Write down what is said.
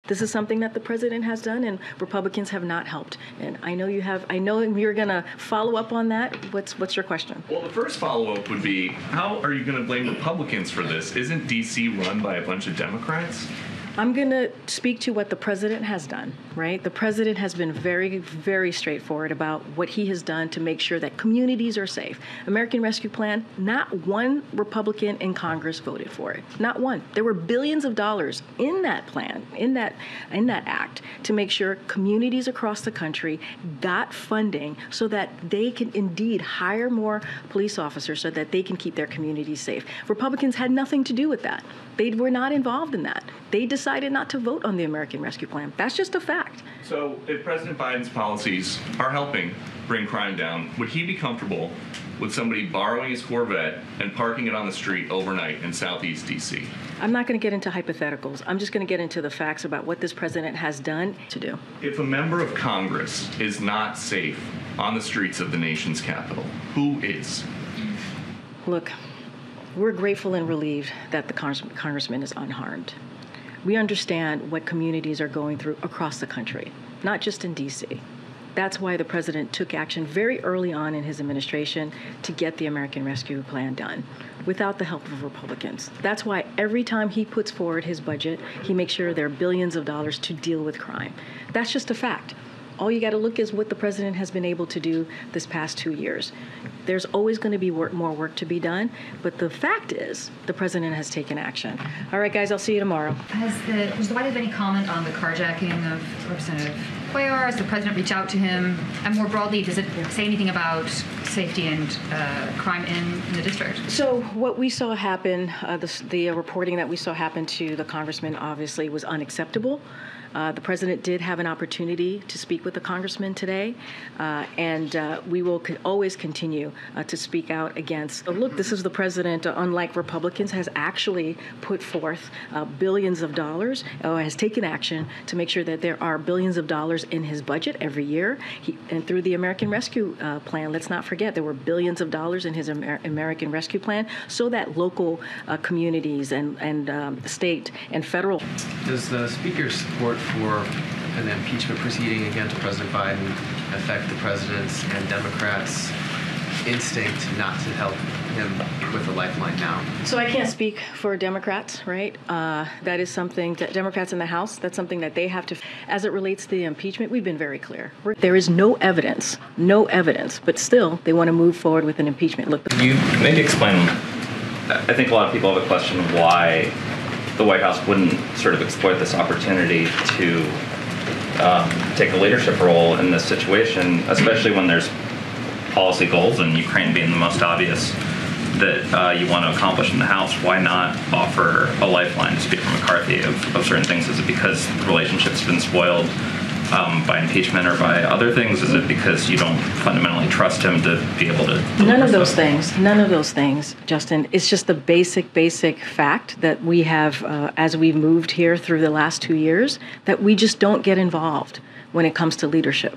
This is something that the president has done, and Republicans have not helped. And I know you have. I know you're going to follow up on that. What's your question? Well, the first follow-up would be, how are you going to blame Republicans for this? Isn't D.C. run by a bunch of Democrats? I'm going to speak to what the president has done, right? The president has been very, very straightforward about what he has done to make sure that communities are safe. American Rescue Plan, not one Republican in Congress voted for it. Not one. There were billions of dollars in that plan, in that act, to make sure communities across the country got funding so that they can indeed hire more police officers so that they can keep their communities safe. Republicans had nothing to do with that. They were not involved in that. They decided not to vote on the American Rescue Plan. That's just a fact. So if President Biden's policies are helping bring crime down, would he be comfortable with somebody borrowing his Corvette and parking it on the street overnight in Southeast D.C.? I'm not going to get into hypotheticals. I'm just going to get into the facts about what this president has done to do. If a member of Congress is not safe on the streets of the nation's capital, who is? Look, we're grateful and relieved that the congressman is unharmed. We understand what communities are going through across the country, not just in D.C. That's why the president took action very early on in his administration to get the American Rescue Plan done without the help of Republicans. That's why every time he puts forward his budget, he makes sure there are billions of dollars to deal with crime. That's just a fact. All you got to look is what the president has been able to do this past 2 years. There's always going to be more work to be done, but the fact is the president has taken action. All right, guys, I'll see you tomorrow. Does the White House have any comment on the carjacking of Representative Cuellar? Has the president reached out to him? And more broadly, does it say anything about safety and crime in the district? So what we saw happen, the reporting that we saw happen to the congressman obviously was unacceptable. The president did have an opportunity to speak with the congressman today, and we will always continue to speak out against. Look, this is the president, unlike Republicans, has actually put forth billions of dollars, has taken action to make sure that there are billions of dollars in his budget every year. And through the American Rescue Plan, let's not forget, there were billions of dollars in his American Rescue Plan so that local communities and state and federal. Does the speaker's support for an impeachment proceeding against President Biden affect the president's and Democrats' instinct not to help him with a lifeline now? So I can't speak for Democrats, right? That is something that Democrats in the House, that's something that they have to, as it relates to the impeachment, we've been very clear. There is no evidence, but still they want to move forward with an impeachment. Look, Can you maybe explain, I think a lot of people have a question of why the White House wouldn't sort of exploit this opportunity to take a leadership role in this situation, especially when there's policy goals, and Ukraine being the most obvious, that you want to accomplish in the House. Why not offer a lifeline to Speaker McCarthy of certain things? Is it because the relationship's been spoiled by impeachment or by other things? Is it because you don't fundamentally trust him to be able to None of those things, Justin. It's just the basic fact that we have, as we've moved here through the last 2 years, that we just don't get involved when it comes to leadership.